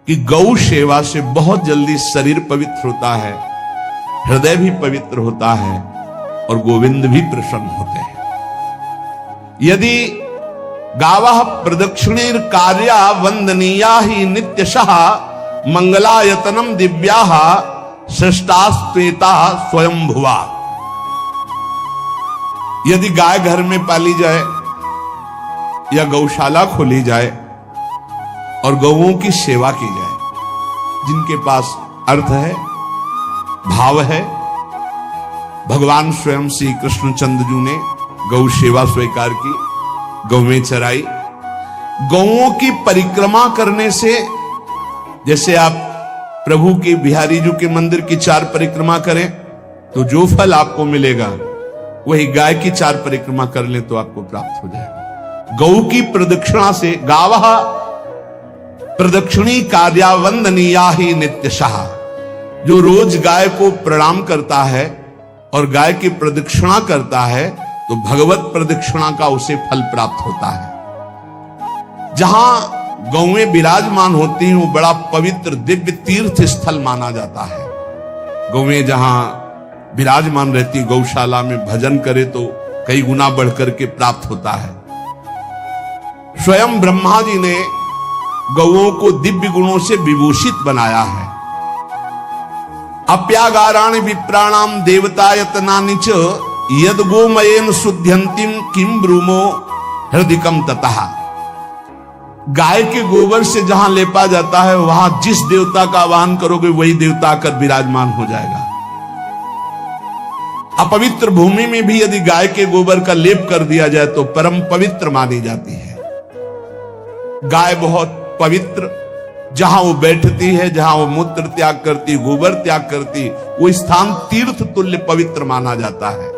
कि गौ सेवा से बहुत जल्दी शरीर पवित्र होता है, हृदय भी पवित्र होता है और गोविंद भी प्रसन्न होते हैं। यदि गावः प्रदक्षिणीर कार्या वंदनीया ही नित्यशः मंगलायतनम दिव्याः सृष्टास्त्वेता स्वयंभुवा। यदि गाय घर में पाली जाए या गौशाला खोली जाए और गौओं की सेवा की जाए, जिनके पास अर्थ है, भाव है, भगवान स्वयं श्री कृष्णचंद्र जी ने गौ सेवा स्वीकार की, गौवें चराई। गौओं की परिक्रमा करने से, जैसे आप प्रभु के बिहारी जी के मंदिर की 4 परिक्रमा करें तो जो फल आपको मिलेगा वही गाय की 4 परिक्रमा कर लें तो आपको प्राप्त हो जाएगा। गौ की प्रदक्षिणा से, गावः प्रदक्षिणी कार्या वंदनीया ही नित्यशः, जो रोज गाय को प्रणाम करता है और गाय की प्रदक्षिणा करता है तो भगवत प्रदक्षिणा का उसे फल प्राप्त होता है। जहां गौएं विराजमान होती हैं वो बड़ा पवित्र दिव्य तीर्थ स्थल माना जाता है। गौएं जहां विराजमान रहती, गौशाला में भजन करे तो कई गुना बढ़कर के प्राप्त होता है। स्वयं ब्रह्मा जी ने गौओं को दिव्य गुणों से विभूषित बनाया है। अप्यागाराणि विप्राणाम देवतायतनानि च यद गोमयेन शुद्ध्यंतिम किम ब्रूमो हृदिकम ततः। गाय के गोबर से जहां लेपा जाता है वहां जिस देवता का आवाहन करोगे वही देवता आकर विराजमान हो जाएगा। अपवित्र भूमि में भी यदि गाय के गोबर का लेप कर दिया जाए तो परम पवित्र मानी जाती है। गाय बहुत पवित्र, जहां वो बैठती है, जहां वो मूत्र त्याग करती, गोबर त्याग करती, वो स्थान तीर्थ तुल्य पवित्र माना जाता है।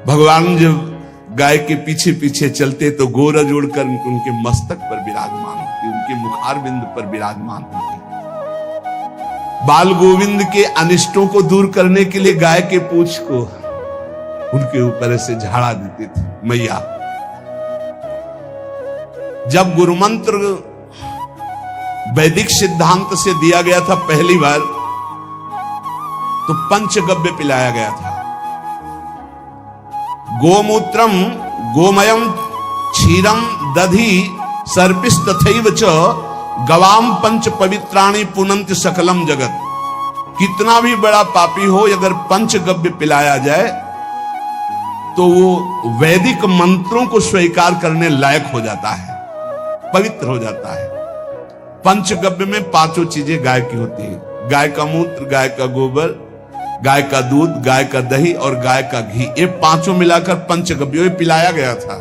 भगवान जब गाय के पीछे पीछे चलते तो गोरज उड़कर उनके मस्तक पर विराजमान होती, उनके मुखार बिंद पर विराजमान होती। बाल गोविंद के अनिष्टों को दूर करने के लिए गाय के पूंछ को उनके ऊपर से झाड़ा देती थी मैया। जब गुरु मंत्र वैदिक सिद्धांत से दिया गया था पहली बार तो पंचगव्य पिलाया गया था। गोमूत्रम गोमयम क्षीरम दधि सर्पिस्तथैव च गवाम पंच पवित्राणि पुनंत सकलम जगत। कितना भी बड़ा पापी हो, अगर पंचगव्य पिलाया जाए तो वो वैदिक मंत्रों को स्वीकार करने लायक हो जाता है, पवित्र हो जाता है। पंचगव्य में 5 चीजें गाय की होती है। गाय का मूत्र, गाय का गोबर, गाय का दूध, गाय का दही और गाय का घी, ये 5 मिलाकर पंचगव्य पिलाया गया था।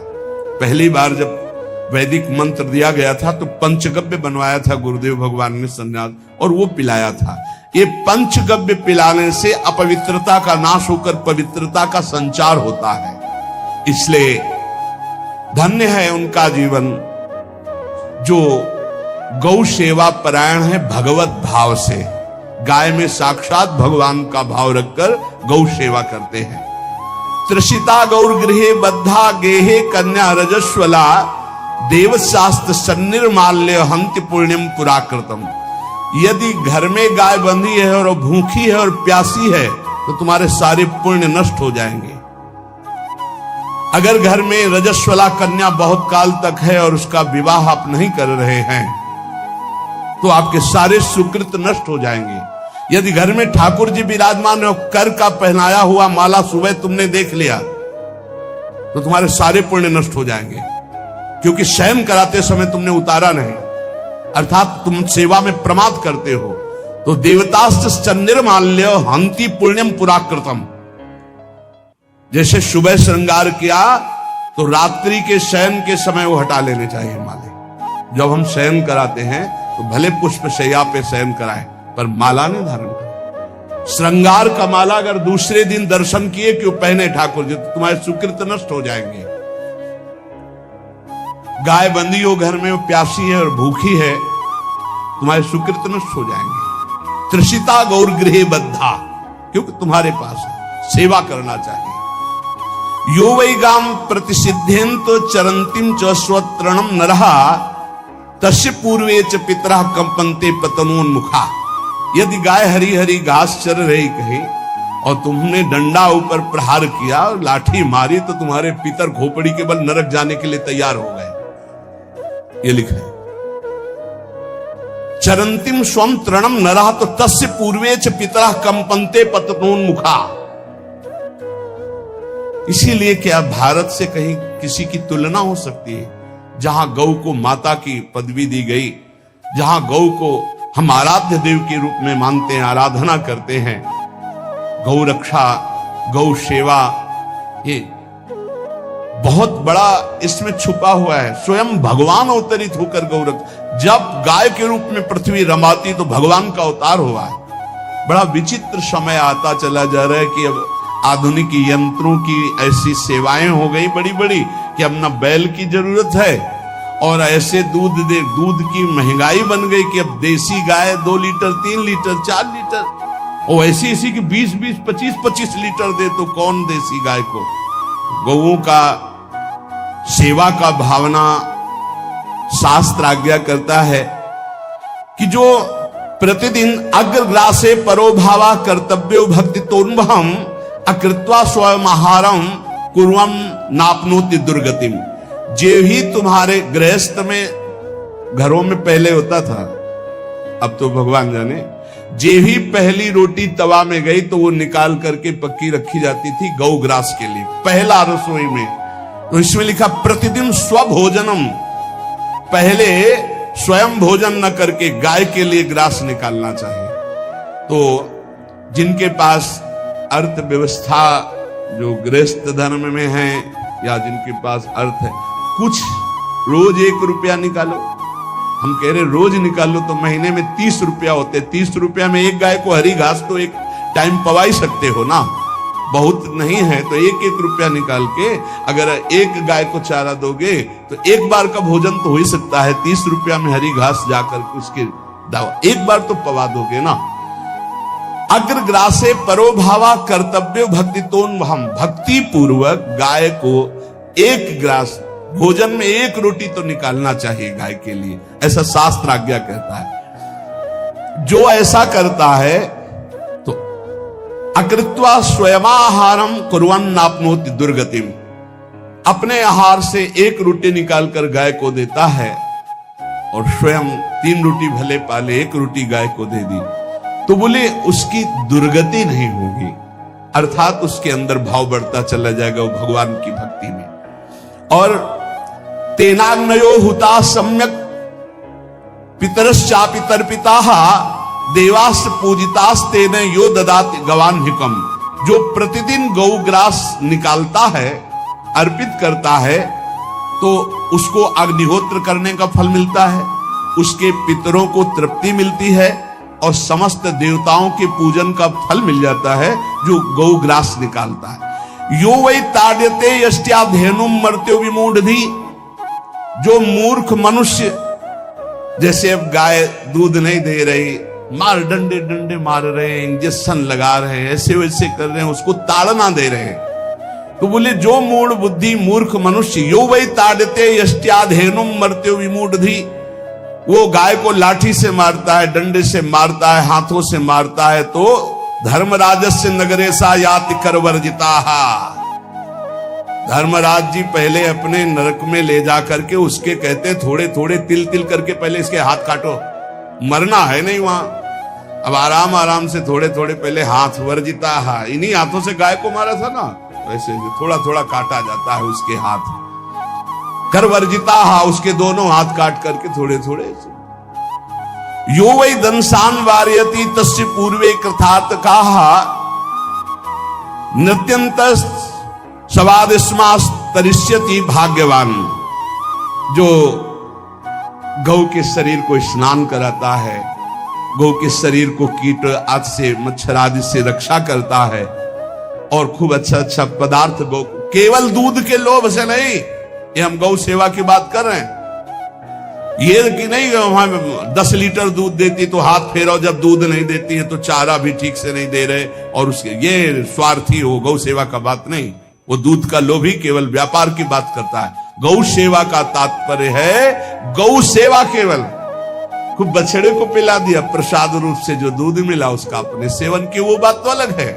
पहली बार जब वैदिक मंत्र दिया गया था तो पंचगव्य बनवाया था गुरुदेव भगवान ने सन्यास, और वो पिलाया था। ये पंचगव्य पिलाने से अपवित्रता का नाश होकर पवित्रता का संचार होता है। इसलिए धन्य है उनका जीवन जो गौ सेवा परायण है भगवत भाव से। गाय में साक्षात भगवान का भाव रखकर गौ सेवा करते हैं। त्रिषिता गौर गृहे बद्धा गेहे कन्या रजस्वला देवशास्त्र सन्निर्माल्य हंति पुण्यम पुराकृतम। यदि घर में गाय बंधी है और भूखी है और प्यासी है तो तुम्हारे सारे पुण्य नष्ट हो जाएंगे। अगर घर में रजस्वला कन्या बहुत काल तक है और उसका विवाह आप नहीं कर रहे हैं तो आपके सारे सुकृत नष्ट हो जाएंगे। यदि घर में ठाकुर जी विराजमान है, कर का पहनाया हुआ माला सुबह तुमने देख लिया तो तुम्हारे सारे पुण्य नष्ट हो जाएंगे, क्योंकि शयन कराते समय तुमने उतारा नहीं, अर्थात तुम सेवा में प्रमाद करते हो। तो देवतास्त्र सन्निर्माल्य हंति पुण्यम पुराकृतम। जैसे सुबह श्रृंगार किया तो रात्रि के शयन के समय वो हटा लेने चाहिए माले। जब हम शयन कराते हैं तो भले पुष्प शैया पे शयन कराएं पर माला नहीं धारण करें। श्रृंगार का माला अगर दूसरे दिन दर्शन किए क्यों पहने ठाकुर जी तो तुम्हारे सुकृत नष्ट हो जाएंगे। गाय बंदी हो घर में, वो प्यासी है और भूखी है, तुम्हारे सुकृत नष्ट हो जाएंगे। त्रिषिता गौर गृहे बद्धा, क्योंकि तुम्हारे पास है, सेवा करना चाहिए। यो वै गाम प्रतिसिद्धेन तो चरंतिम च स्वत्रणम नरहा तस्य पूर्वे च पितरः कंपन्ते पतनोन्मुखा। यदि गाय हरी हरी घास चर रही कहीं और तुमने डंडा ऊपर प्रहार किया और लाठी मारी तो तुम्हारे पितर खोपड़ी के बल नरक जाने के लिए तैयार हो गए। ये लिखा है चरंतिम स्वम तृणम नरः तो तस्य पूर्वे च पितरः कंपन्ते पतनोन्मुखा। इसीलिए क्या भारत से कहीं किसी की तुलना हो सकती है जहां गौ को माता की पदवी दी गई, जहां गौ को हम आराध्य देव के रूप में मानते हैं, आराधना करते हैं। गौ रक्षा, गौ सेवा, ये बहुत बड़ा इसमें छुपा हुआ है। स्वयं भगवान अवतरित होकर गौ रक्षा, जब गाय के रूप में पृथ्वी रमाती तो भगवान का अवतार हुआ है। बड़ा विचित्र समय आता चला जा रहा है कि अब आधुनिक यंत्रों की ऐसी सेवाएं हो गई बड़ी बड़ी कि अब न बैल की जरूरत है और ऐसे दूध की महंगाई बन गई कि अब देसी गाय 2 लीटर 3 लीटर 4 लीटर और ऐसी ऐसी कि 20-20 25-25 लीटर दे तो कौन देसी गाय को। गौओं का सेवा का भावना शास्त्र आज्ञा करता है कि जो प्रतिदिन अग्रग्रासे परोभावा कर्तव्यो भक्ति तोन्वहम अकृत्वा स्वयं आहारम कुर्वम नापनोति दुर्गतिम। जे ही तुम्हारे गृहस्थ में घरों में पहले होता था, अब तो भगवान जाने, जे ही पहली रोटी तवा में गई तो वो निकाल करके पक्की रखी जाती थी गौग्रास के लिए, पहला रसोई में। तो इसमें लिखा प्रतिदिन स्वभोजनम, पहले स्वयं भोजन न करके गाय के लिए ग्रास निकालना चाहिए। तो जिनके पास अर्थव्यवस्था जो गृहस्थ धर्म में है या जिनके पास अर्थ है, कुछ रोज 1 रुपया निकालो। हम कह रहे रोज निकालो तो महीने में 30 रुपया होते। 30 रुपया में एक गाय को हरी घास तो एक टाइम पवा ही सकते हो ना, बहुत नहीं है तो 1-1 रुपया निकाल के अगर एक गाय को चारा दोगे तो एक बार का भोजन तो हो ही सकता है। 30 रुपया में हरी घास जाकर उसके दावा एक बार तो पवा दोगे ना। अग्रग्रासे परोभावा कर्तव्य भक्ति तोन, हम भक्ति पूर्वक गाय को 1 ग्रास भोजन में 1 रोटी तो निकालना चाहिए गाय के लिए, ऐसा शास्त्र आज्ञा कहता है। जो ऐसा करता है तो अकृत्वा स्वयमाहारम कुर्वन् नाप्नोति दुर्गतिम, अपने आहार से 1 रोटी निकालकर गाय को देता है और स्वयं 3 रोटी भले पाले 1 रोटी गाय को दे दी तो बोले उसकी दुर्गति नहीं होगी, अर्थात उसके अंदर भाव बढ़ता चला जाएगा वो भगवान की भक्ति में। और तेनाग्नयो हुता सम्यक पितरश्चापि तर्पिताः देवास् पूजितास् तेन यो ददाति गवान्हिकम। जो प्रतिदिन गौग्रास निकालता है, अर्पित करता है, तो उसको अग्निहोत्र करने का फल मिलता है, उसके पितरों को तृप्ति मिलती है और समस्त देवताओं के पूजन का फल मिल जाता है जो गौग्रास निकालता है। यो वै ताड्यते यष्ट्याधेनुम मर्त्यो विमूढ़धि। जो मूर्ख मनुष्य, जैसे अब गाय दूध नहीं दे रही, मार डंडे डंडे मार रहे हैं, इंजेक्शन लगा रहे हैं, ऐसे वैसे कर रहे हैं, उसको ताड़ना दे रहे हैं, तो बोले जो मूढ़ बुद्धि मूर्ख मनुष्य, यो वै ताड्यते यष्ट्याधेनुम मर्त्यो विमूढ़धि, वो गाय को लाठी से मारता है, डंडे से मारता है, हाथों से मारता है, तो धर्मराजस्य नगरेशा याति करवर्जिताः। धर्मराज जी पहले अपने नरक में ले जा करके उसके कहते थोड़े थोड़े तिल तिल करके पहले इसके हाथ काटो, मरना है नहीं वहां, अब आराम आराम से थोड़े थोड़े पहले हाथ वर्जिताः, इन्हीं हाथों से गाय को मारा था ना, वैसे थोड़ा थोड़ा काटा जाता है उसके हाथ, करवर्जिताः, उसके दोनों हाथ काट करके थोड़े थोड़े। यो वै दंसान वारयति तस्य पूर्वे कृतार्थकाः नृत्यंत सवादिस्मास्तरिष्यति भाग्यवान। जो गौ के शरीर को स्नान कराता है, गौ के शरीर को कीट आदि से मच्छर आदि से रक्षा करता है और खूब अच्छा अच्छा पदार्थ गौ, केवल दूध के लोभ से नहीं, ये हम गौ सेवा की बात कर रहे हैं, ये कि नहीं वहां 10 लीटर दूध देती तो हाथ फेरो, जब दूध नहीं देती है तो चारा भी ठीक से नहीं दे रहे और उसके ये स्वार्थी हो, गौ सेवा का बात नहीं, वो दूध का लोभी केवल व्यापार की बात करता है। गौ सेवा का तात्पर्य है गौ सेवा केवल, खूब बछड़े को पिला दिया प्रसाद रूप से जो दूध मिला उसका अपने सेवन की, वो बात तो अलग है।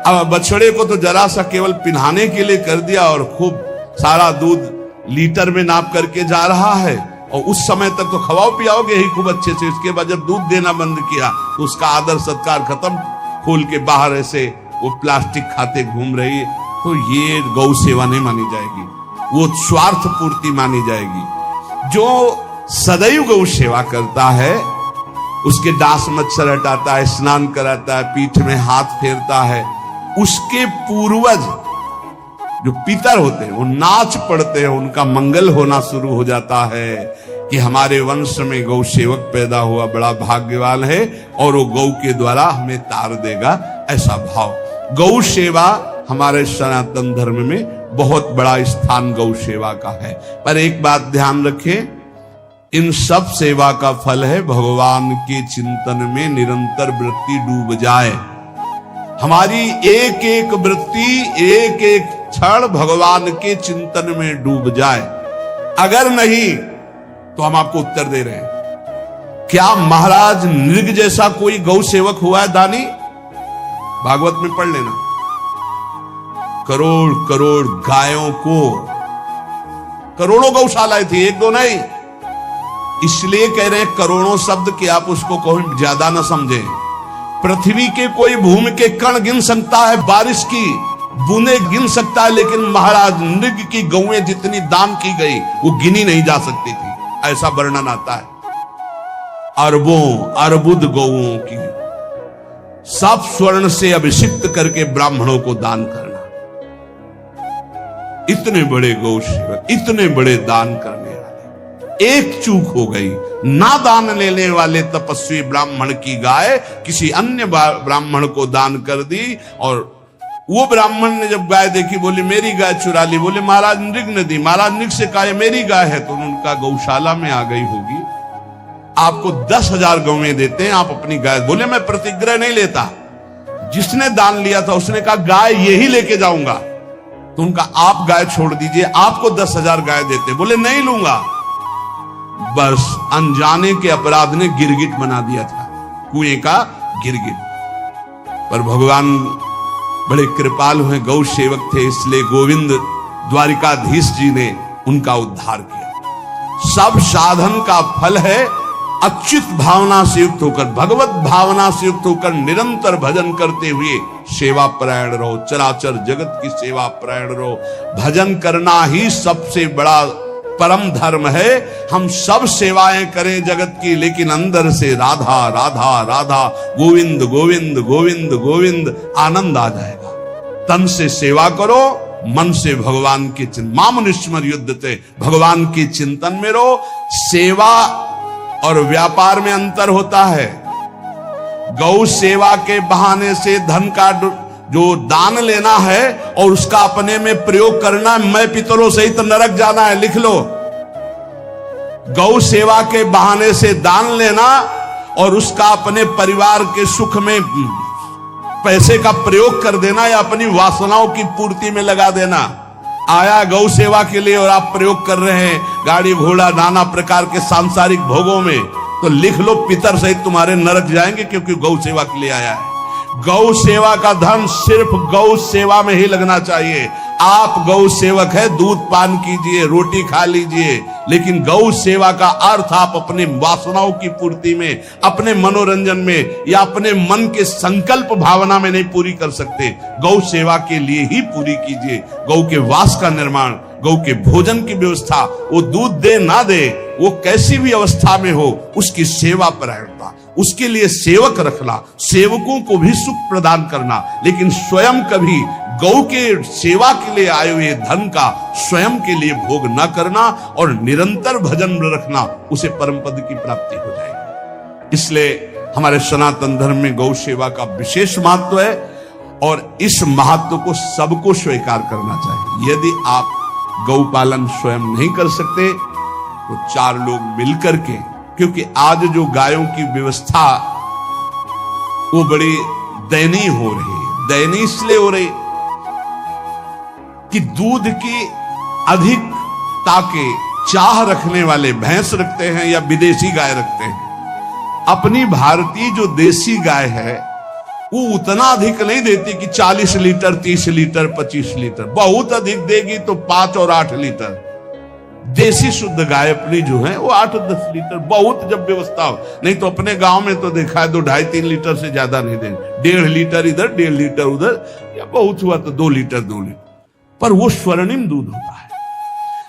अब बछड़े को तो जरा सा केवल पिन्हाने के लिए कर दिया और खूब सारा दूध लीटर में नाप करके जा रहा है, और उस समय तक तो खवाओ पियाओगे ही खूब अच्छे से। उसके बाद जब दूध देना बंद किया तो उसका आदर सत्कार खत्म, खोल के बाहर ऐसे वो प्लास्टिक खाते घूम रही है, तो ये गौ सेवा नहीं मानी जाएगी, वो स्वार्थ पूर्ति मानी जाएगी। जो सदैव गौ सेवा करता है, उसके डांस मच्छर हटाता है, स्नान कराता है, पीठ में हाथ फेरता है, उसके पूर्वज जो पितर होते हैं वो नाच पड़ते हैं, उनका मंगल होना शुरू हो जाता है कि हमारे वंश में गौ सेवक पैदा हुआ, बड़ा भाग्यवान है और वो गौ के द्वारा हमें तार देगा, ऐसा भाव। गौ सेवा हमारे सनातन धर्म में बहुत बड़ा स्थान गौ सेवा का है। पर एक बात ध्यान रखें, इन सब सेवा का फल है भगवान के चिंतन में निरंतर वृत्ति डूब जाए। हमारी एक एक वृत्ति, एक एक क्षण भगवान के चिंतन में डूब जाए। अगर नहीं तो हम आपको उत्तर दे रहे हैं, क्या महाराज नृग जैसा कोई गौ सेवक हुआ है दानी? भागवत में पढ़ लेना, करोड़ करोड़ गायों को, करोड़ों गौशालाएं थी, एक दो नहीं। इसलिए कह रहे हैं करोड़ों शब्द कि आप उसको कहीं ज्यादा ना समझें। पृथ्वी के कोई भूमि के कण गिन सकता है, बारिश की बूंदे गिन सकता है, लेकिन महाराज नृग की गौएं जितनी दान की गई वो गिनी नहीं जा सकती थी, ऐसा वर्णन आता है। अरबों अरबुद गौओं की सब स्वर्ण से अभिषिक्त करके ब्राह्मणों को दान करना। इतने बड़े गौ सेवक, इतने बड़े दान करने वाले, एक चूक हो गई, ना दान लेने वाले तपस्वी ब्राह्मण की गाय किसी अन्य ब्राह्मण को दान कर दी, और वो ब्राह्मण ने जब गाय देखी बोली मेरी गाय चुरा ली। बोले महाराज नृग ने दी। महाराज नृग से कहा मेरी गाय है, तो उनका गौशाला में आ गई होगी, आपको 10,000 गौएं देते हैं, आप अपनी गाय। बोले मैं प्रतिग्रह नहीं लेता। जिसने दान लिया था उसने कहा गाय यही लेके जाऊंगा, तो उनका आप गाय छोड़ दीजिए, आपको 10,000 गाय देते। बोले नहीं लूंगा। बस अनजाने के अपराध ने गिरगिट बना दिया था, कुएं का गिरगिट। पर भगवान बड़े कृपालु हैं, गौ सेवक थे, इसलिए गोविंद द्वारिकाधीश जी ने उनका उद्धार किया। सब साधन का फल है अच्युत भावना से युक्त होकर, भगवत भावना से युक्त होकर निरंतर भजन करते हुए सेवा परायण रहो, चराचर जगत की सेवा परायण रहो। भजन करना ही सबसे बड़ा परम धर्म है। हम सब सेवाएं करें जगत की, लेकिन अंदर से राधा राधा राधा, गोविंद गोविंद गोविंद गोविंद, आनंद आ जाएगा। तन से सेवा करो, मन से भगवान के चिंतन, मामुनिस्मर युद्धते, भगवान के चिंतन में रहो। सेवा और व्यापार में अंतर होता है। गौ सेवा के बहाने से धन का जो दान लेना है और उसका अपने में प्रयोग करना, मैं पितरों सहित नरक जाना है, लिख लो। गौ सेवा के बहाने से दान लेना और उसका अपने परिवार के सुख में पैसे का प्रयोग कर देना या अपनी वासनाओं की पूर्ति में लगा देना। आया गौ सेवा के लिए और आप प्रयोग कर रहे हैं गाड़ी घोड़ा नाना प्रकार के सांसारिक भोगों में, तो लिख लो पितर सहित तुम्हारे नरक जाएंगे, क्योंकि गौ सेवा के लिए आया है। गौ सेवा का धन सिर्फ गौ सेवा में ही लगना चाहिए। आप गौ सेवक है, दूध पान कीजिए, रोटी खा लीजिए, लेकिन गौ सेवा का अर्थ आप अपने वासनाओं की पूर्ति में, अपने मनोरंजन में या अपने मन के संकल्प भावना में नहीं पूरी कर सकते। गौ सेवा के लिए ही पूरी कीजिए। गौ के वास का निर्माण, गौ के भोजन की व्यवस्था, वो दूध दे ना दे, वो कैसी भी अवस्था में हो, उसकी सेवा परायणता, उसके लिए सेवक रखना, सेवकों को भी सुख प्रदान करना, लेकिन स्वयं कभी गौ के सेवा के लिए आए हुए धन का स्वयं के लिए भोग न करना और निरंतर भजन में रखना, उसे परम पद की प्राप्ति हो जाएगी। इसलिए हमारे सनातन धर्म में गौ सेवा का विशेष महत्व है और इस महत्व को सबको स्वीकार करना चाहिए। यदि आप गौ पालन स्वयं नहीं कर सकते तो 4 लोग मिलकर के, क्योंकि आज जो गायों की व्यवस्था वो बड़ी दयनीय हो रही है। दयनीय इसलिए हो रही कि दूध की अधिक गुणवत्ता के चाह रखने वाले भैंस रखते हैं या विदेशी गाय रखते हैं। अपनी भारतीय जो देसी गाय है वो उतना अधिक नहीं देती कि 40 लीटर 30 लीटर 25 लीटर, बहुत अधिक देगी तो 5 और 8 लीटर। देसी शुद्ध गाय अपनी जो है वो 8-10 लीटर, बहुत जब व्यवस्था हो। नहीं तो अपने गांव में तो देखा है 2-2.5-3 लीटर से ज्यादा नहीं देंगे, 1.5 लीटर इधर 1.5 लीटर उधर, या बहुत हुआ तो 2 लीटर 2 लीटर। पर वो स्वर्णिम दूध होता है।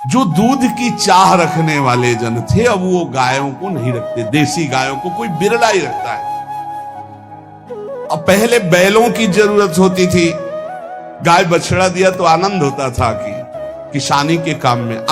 जो दूध की चाह रखने वाले जन थे अब वो गायों को नहीं रखते, देसी गायों को कोई बिरला ही रखता है। अब पहले बैलों की जरूरत होती थी, गाय बछड़ा दिया तो आनंद होता था कि किसानी के काम में। अब